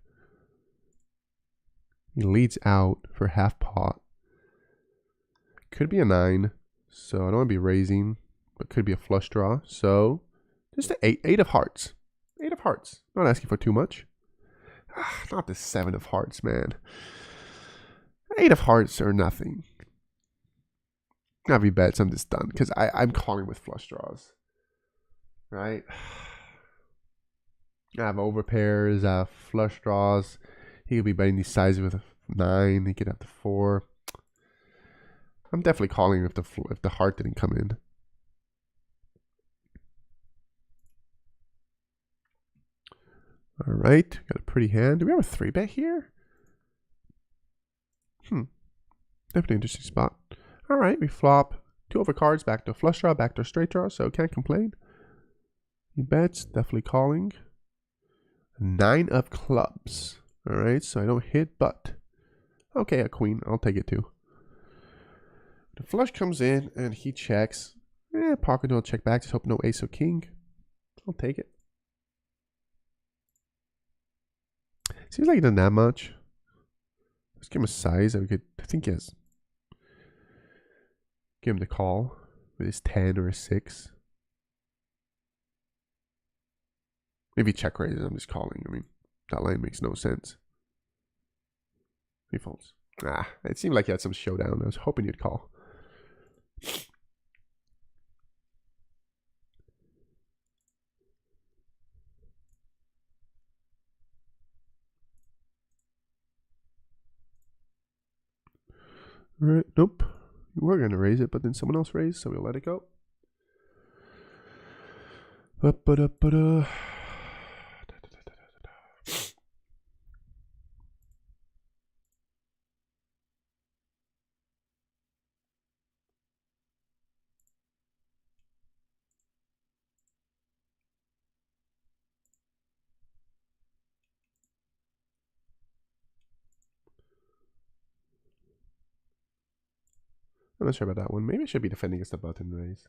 He leads out for half pot. Could be a 9, so I don't want to be raising, but could be a flush draw. So just an 8. 8 of hearts. 8 of hearts. Not asking for too much. Not the 7 of hearts, man. 8 of hearts or nothing. Not be bets. I'm just done because I'm calling with flush draws. Right? I have overpairs, flush draws. He could be betting these sizes with a 9. He could have the 4. I'm definitely calling if the heart didn't come in. All right, got a pretty hand. Do we have a 3-bet here? Definitely interesting spot. All right, we flop 2 overcards, back to a flush draw, back to a straight draw, so can't complain. He bets, definitely calling. 9 of clubs. All right, so I don't hit, but okay, a queen. I'll take it too. The flush comes in and he checks. Pocket don't check back. Just hope no ace or king. I'll take it. Seems like he doesn't have much. Let's give him a size that we could. I think he has. Give him the call with his 10 or a 6. Maybe check raises. I'm just calling. I mean, that line makes no sense. He folds. It seemed like he had some showdown. I was hoping you'd call. All right, nope. We were going to raise it, but then someone else raised, so we'll let it go. I'm not sure about that one. Maybe I should be defending against the button raise.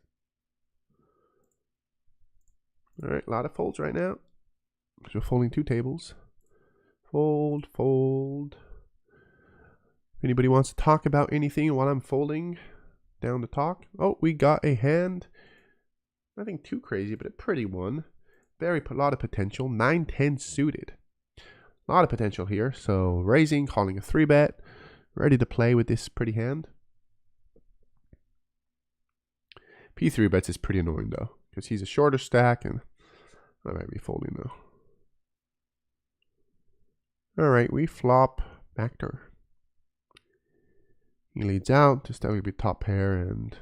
All right, a lot of folds right now. So we're folding 2 tables. Fold, fold. If anybody wants to talk about anything while I'm folding, down to talk. Oh, we got a hand. Nothing too crazy, but a pretty one. A lot of potential. 9-10 suited. A lot of potential here. So raising, calling a 3-bet. Ready to play with this pretty hand. P3 bets is pretty annoying though, because he's a shorter stack and I might be folding though. Alright, we flop backdoor. He leads out, just that would be top pair and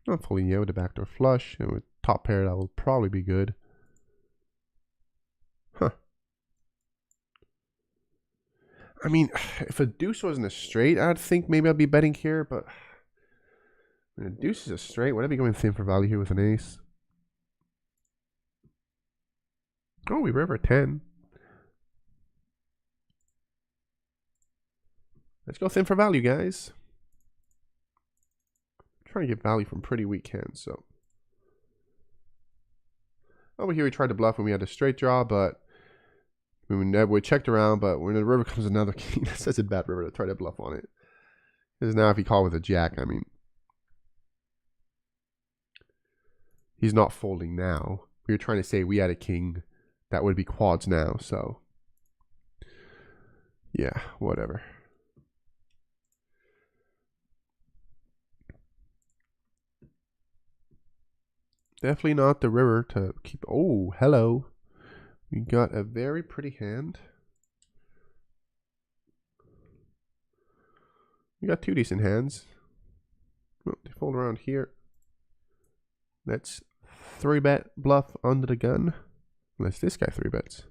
not folding yet with the backdoor flush, and with top pair that will probably be good. Huh. I mean, if a deuce wasn't a straight, I'd think maybe I'd be betting here, but when a deuce is a straight, would I be going thin for value here with an ace? Oh, we river 10. Let's go thin for value, guys. I'm trying to get value from pretty weak hands, so. Over here we tried to bluff when we had a straight draw, but we checked around, but when the river comes another king, that's such a bad river to try to bluff on it. Because now if you call with a jack, I mean, he's not folding now. We were trying to say we had a king that would be quads now, so. Yeah, whatever. Definitely not the river to keep. Oh, hello. We got a very pretty hand. We got two decent hands. Oh, they fold around here. Let's 3-bet bluff under the gun. Unless this guy 3-bets.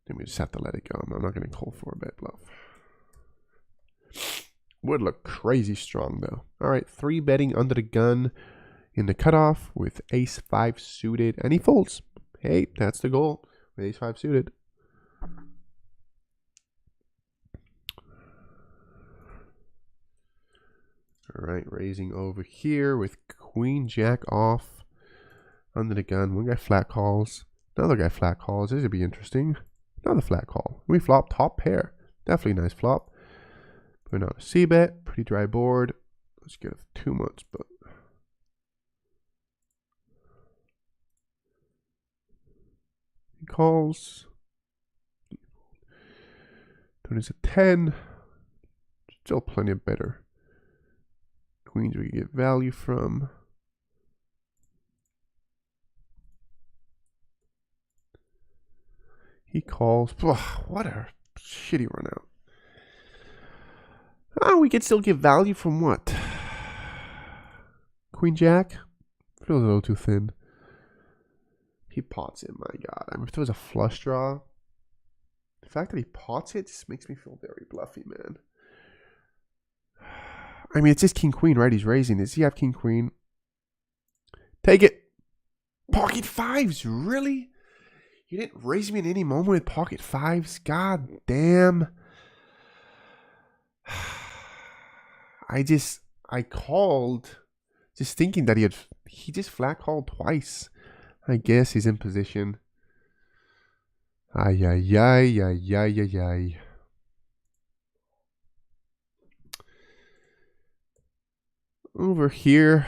Then we just have to let it go. I'm not going to call for a bet bluff. Would look crazy strong though. Alright, 3-betting under the gun in the cutoff with ace-5 suited. And he folds. Hey, that's the goal. With ace-5 suited. Alright, raising over here with queen jack off under the gun. One guy flat calls. Another guy flat calls. This would be interesting. Another flat call. We flop top pair. Definitely nice flop. Putting out a c-bet. Pretty dry board. Let's get it too much, but he calls. Turn is a 10. Still plenty of better queens we can get value from. He calls. Ugh, what a shitty run out. Oh, we could still get value from what? Queen jack? Feels a little too thin. He pots it, my god. I mean, if there was a flush draw, the fact that he pots it just makes me feel very bluffy, man. I mean, it's just king queen, right? He's raising. Does he have king queen? Take it. Pocket fives, really? You didn't raise me in any moment with pocket fives? God damn. I called just thinking that he just flat called twice. I guess he's in position. Ay, ay, ay, ay, ay, ay, ay. Over here,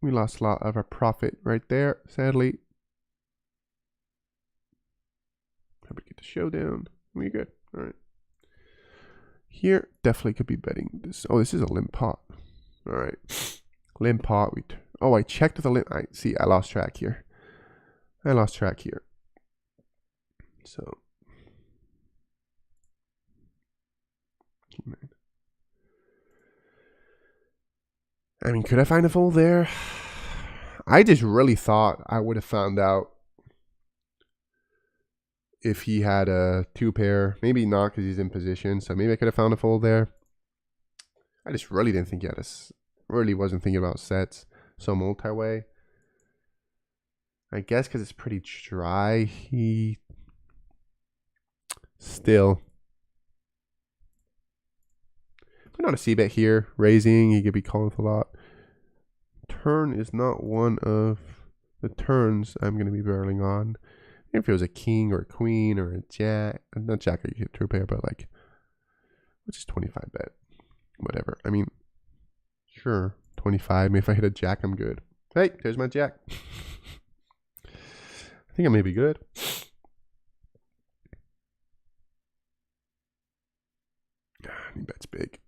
we lost a lot of our profit right there, sadly. Probably get the showdown. We good. All right. Here, definitely could be betting this. Oh, this is a limp pot. All right. Limp pot. Oh, I checked with the limp. I lost track here. So. I mean, could I find a fold there? I just really thought I would have found out if he had a 2-pair. Maybe not because he's in position. So maybe I could have found a fold there. I just really didn't think he had really wasn't thinking about sets. So multi-way. I guess because it's pretty dry, he still. Put on a c-bet here. Raising, he could be calling with a lot. Turn is not one of the turns I'm going to be barreling on. If it was a king or a queen or a jack, not jack, you hit 2-pair, but like, which is 25 bet, whatever. I mean, sure, 25. Maybe if I hit a jack, I'm good. Hey, there's my jack. I think I may be good. He bets big.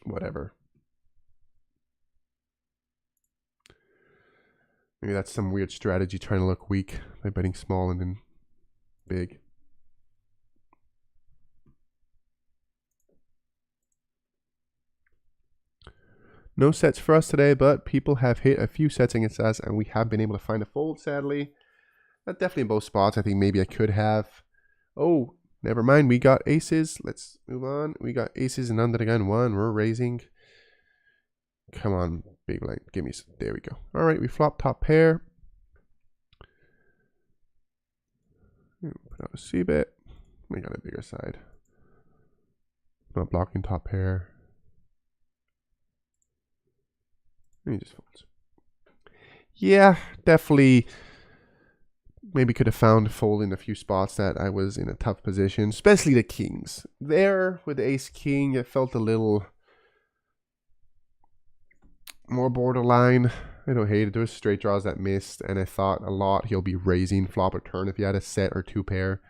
Whatever. Maybe that's some weird strategy trying to look weak by betting small and then big. No sets for us today, but people have hit a few sets against us, and we have been able to find a fold, sadly. Not definitely in both spots. I think maybe I could have. Oh, never mind. We got aces. Let's move on. We got aces and under the gun one. We're raising. Come on, big blind. Give me some. There we go. All right, we flop top pair. Put out a c-bet. We got a bigger side. Not blocking top pair. And he just folds. Yeah, definitely. Maybe could have found fold in a few spots that I was in a tough position, especially the kings. There with the ace king, it felt a little more borderline. I don't hate it. There was straight draws that missed, and I thought a lot he'll be raising flop or turn if he had a set or two pair.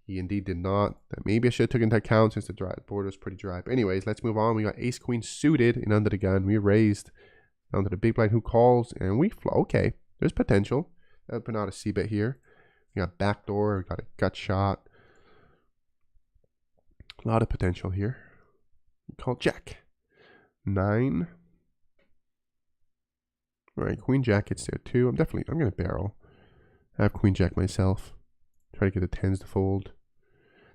He indeed did not. That maybe I should have taken into account since the board was pretty dry. But anyways, let's move on. We got ace queen suited and under the gun. We raised down to the big blind who calls, and we flop. Okay, there's potential. Open out a c-bet here. We got backdoor. We got a gut shot. A lot of potential here. We call jack. 9. All right, queen jack gets there too. I'm going to barrel. I have queen jack myself. Try to get the 10s to fold.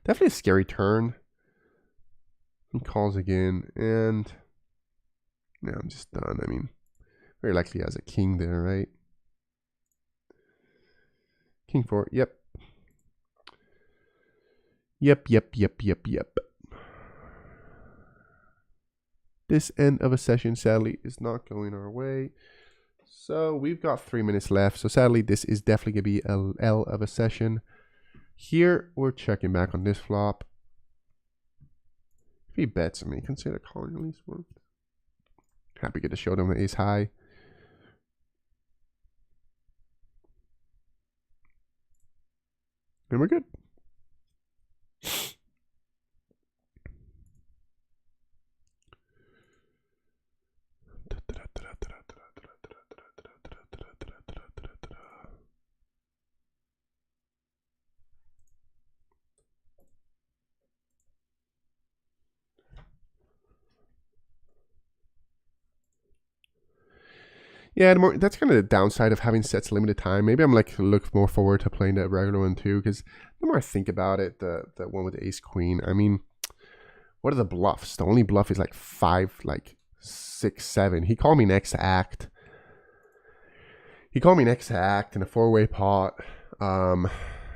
Definitely a scary turn. He calls again, and now I'm just done. I mean, very likely has a king there, right? King 4, yep. Yep. This end of a session, sadly, is not going our way. So we've got 3 minutes left. So sadly, this is definitely going to be a L of a session. Here, we're checking back on this flop. If he bets, I mean, consider calling at least once. Happy to get to show them ace high. And we're good. Yeah, that's kind of the downside of having sets limited time. Maybe I'm like look more forward to playing that regular one too, because the more I think about it, the one with the ace queen. I mean, what are the bluffs? The only bluff is like 5, like 6, 7. He called me next act. He called me next act in a 4-way pot.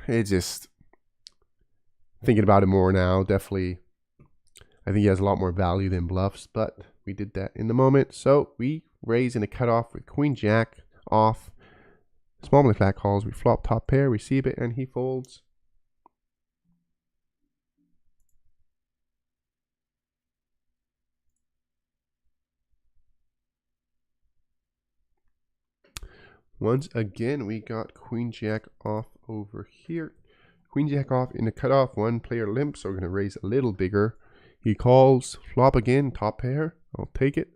It just thinking about it more now. Definitely, I think he has a lot more value than bluffs, but we did that in the moment. So we raise in a cutoff with queen jack off. Small blind flat calls. We flop top pair, receive it, and he folds. Once again, we got queen jack off over here. Queen jack off in the cutoff. One player limp, so we're going to raise a little bigger. He calls, flop again, top pair. I'll take it.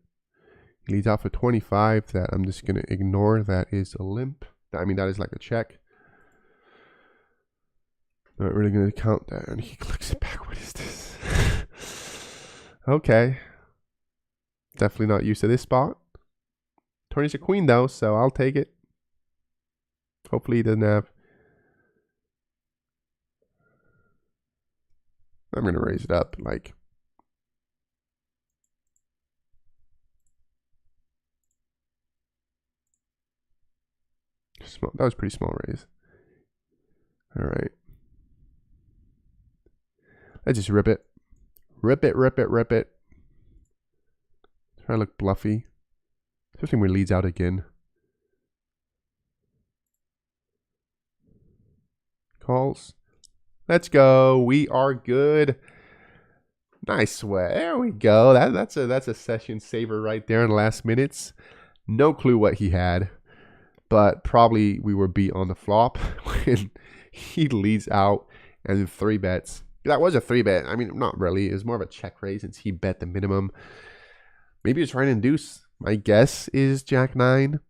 He leads out for 25. That I'm just going to ignore. That is a limp. I mean, that is like a check. Not really going to count that. And he clicks it back. What is this? Okay. Definitely not used to this spot. Tony's a queen, though, so I'll take it. Hopefully he doesn't have... I'm going to raise it up, like... Small. That was pretty small raise. All right. Let's just rip it. Rip it. Try to look bluffy. Especially when he leads out again. Calls. Let's go. We are good. Nice way. There we go. That's a session saver right there in the last minutes. No clue what he had. But probably we were beat on the flop when he leads out and 3 bets. That was a 3-bet. I mean, not really. It was more of a check raise since he bet the minimum. Maybe he's trying to induce. My guess is Jack 9.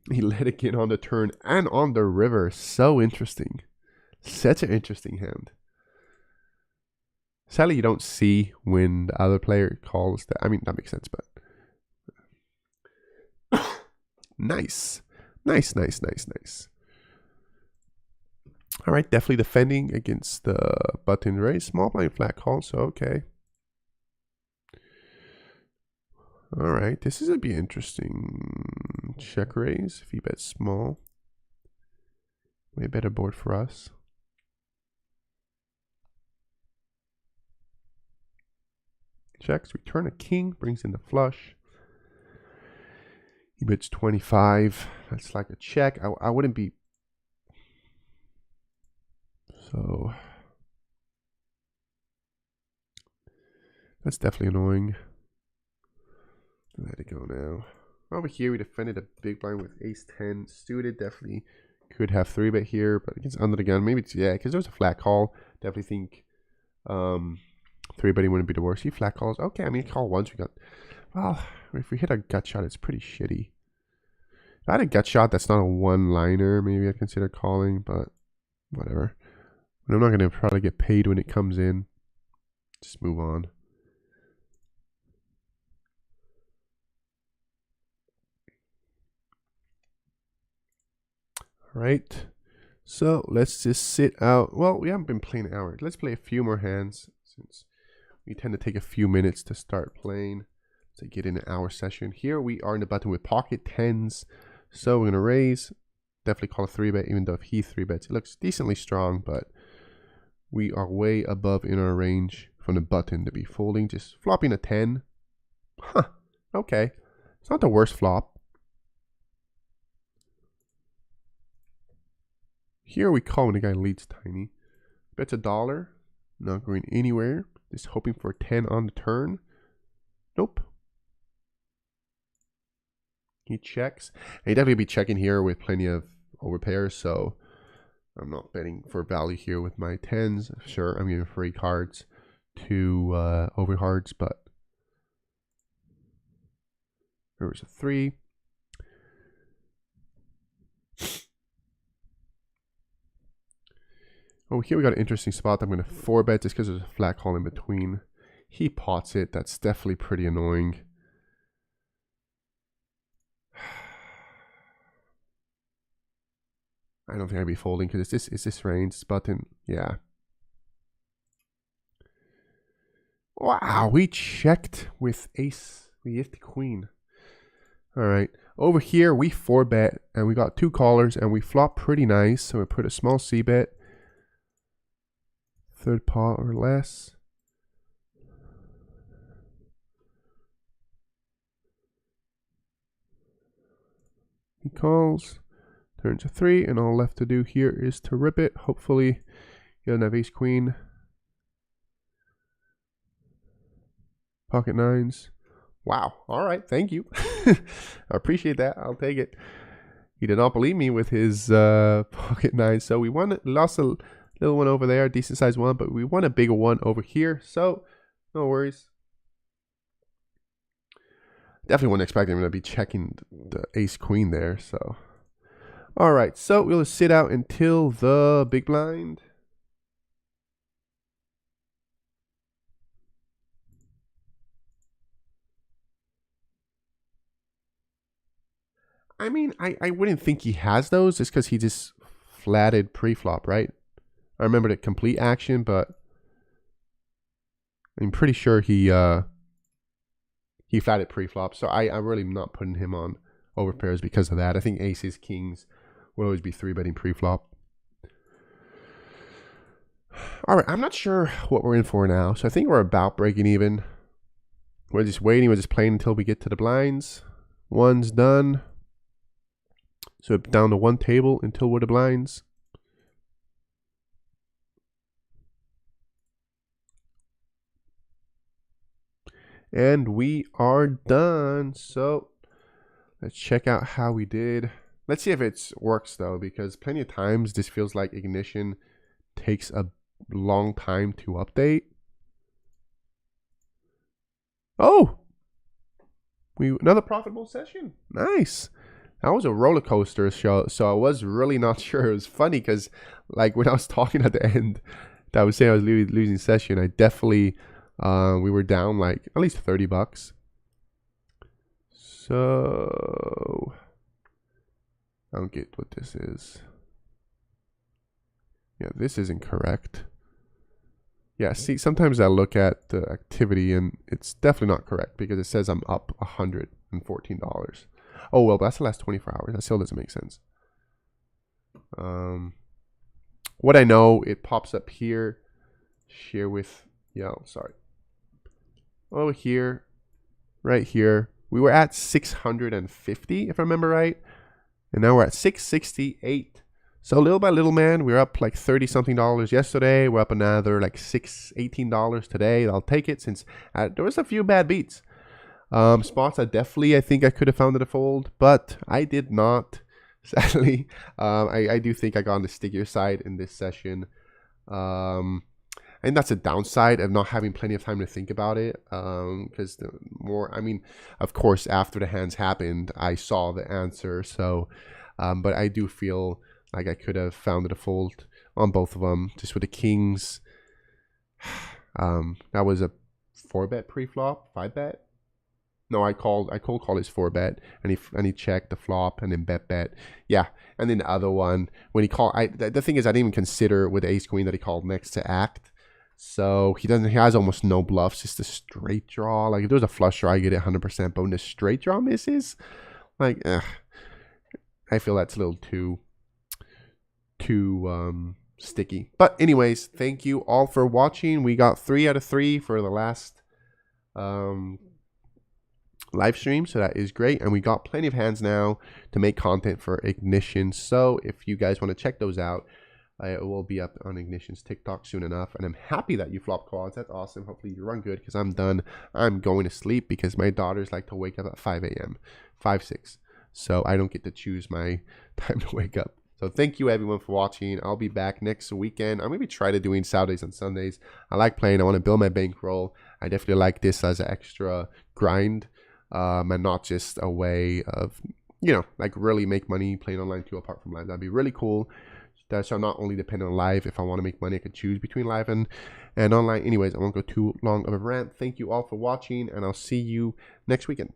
He let it get on the turn and on the river. So interesting. Such an interesting hand. Sadly, you don't see when the other player calls that. I mean, that makes sense, but nice. Nice. All right, definitely defending against the button raise. Small blind flat call, so okay. All right, this is going to be interesting. Check raise if he bets small. Way better board for us. Checks, we turn a king, brings in the flush. He bets 25. That's like a check. I wouldn't be. So that's definitely annoying. Let it go now. Over here, we defended a big blind with ace 10 suited. Definitely could have 3-bet here, but against under the gun, maybe it's, yeah, because there was a flat call. Definitely think 3-betting wouldn't be the worst. He flat calls. Okay, I mean, call once. We got, well, if we hit a gut shot, it's pretty shitty. If I had a gut shot that's not a one-liner, maybe I consider calling, but whatever. But I'm not going to probably get paid when it comes in. Just move on. All right. So let's just sit out. Well, we haven't been playing an hour. Let's play a few more hands since we tend to take a few minutes to start playing to get in an hour session. Here we are in the button with pocket 10s. So we're going to raise. Definitely call a 3-bet, even though if he 3-bets, it looks decently strong, but we are way above in our range from the button to be folding. Just flopping a 10. Huh. Okay. It's not the worst flop. Here we call when the guy leads tiny. Bets $1. Not going anywhere. Just hoping for a 10 on the turn. Nope. He checks. And he definitely be checking here with plenty of overpairs, so I'm not betting for value here with my 10s. Sure, I'm giving free cards to overcards, but there was a 3. Oh, here we got an interesting spot. I'm going to 4-bet just because there's a flat call in between. He pots it. That's definitely pretty annoying. I don't think I'd be folding because it's this range, this button. Yeah. Wow, we checked with ace. We hit the queen. All right. Over here, we 4-bet and we got 2 callers and we flop pretty nice. So we put a small c-bet. Third pot or less. He calls, turns a 3, and all left to do here is to rip it. Hopefully, he doesn't have ace queen. Pocket 9s. Wow. All right. Thank you. I appreciate that. I'll take it. He did not believe me with his pocket 9. So we won. Lost a little one over there, decent sized one, but we won a bigger one over here. So no worries. Definitely wouldn't expect him to be checking the ace queen there. So all right. So we'll sit out until the big blind. I mean, I wouldn't think he has those just because he just flatted pre-flop, right? I remember the complete action, but I'm pretty sure he flatted pre-flop. So I'm really not putting him on overpairs because of that. I think aces, kings will always be 3-betting pre-flop. All right, I'm not sure what we're in for now. So I think we're about breaking even. We're just waiting. We're just playing until we get to the blinds. One's done. So down to 1 table until we're the blinds. And we are done. So let's check out how we did. Let's see if it works though, because plenty of times this feels like ignition takes a long time to update. Oh, another profitable session. Nice. That was a roller coaster show, so I was really not sure. It was funny because, like, when I was talking at the end, that I was saying I was losing session. I definitely, we were down like at least $30. So I don't get what this is. Yeah, this isn't correct. Yeah, see, sometimes I look at the activity and it's definitely not correct because it says I'm up $114. Oh, well, that's the last 24 hours. That still doesn't make sense. What I know, it pops up here. Share with, sorry. Oh, here, right here. We were at 650, if I remember right. And now we're at 668. So little by little, man, we're up like 30 something dollars yesterday. We're up another like $18 today. I'll take it since there was a few bad beats. Spots I think I could have found it a fold, but I did not, sadly. I do think I got on the stickier side in this session. And that's a downside of not having plenty of time to think about it. Because of course, after the hands happened, I saw the answer. So, but I do feel like I could have found a fold on both of them. Just with the kings, that was a 4-bet pre-flop, 5-bet. No, I cold call his 4-bet, and he checked the flop and then bet. Yeah, and then the other one when he called, the thing is I didn't even consider with ace queen that he called next to act. So he has almost no bluffs, just a straight draw. Like if there was a flush draw, I get it 100%. But when the straight draw misses, like I feel that's a little too sticky. But anyways, thank you all for watching. We got 3 out of 3 for the last live stream, so that is great, and we got plenty of hands now to make content for Ignition. So if you guys want to check those out, it will be up on Ignition's TikTok soon enough. And I'm happy that you flop quads. That's awesome. Hopefully you run good because I'm done. I'm going to sleep because my daughters like to wake up at 5 a.m. 6. So I don't get to choose my time to wake up. So thank you everyone for watching. I'll be back next weekend. I'm maybe try to doing Saturdays and Sundays. I like playing. I want to build my bankroll. I definitely like this as an extra grind. And not just a way of, like really make money playing online too, apart from live. That'd be really cool. That shall not only depend on live. If I want to make money, I could choose between live and online. Anyways, I won't go too long of a rant. Thank you all for watching, and I'll see you next weekend.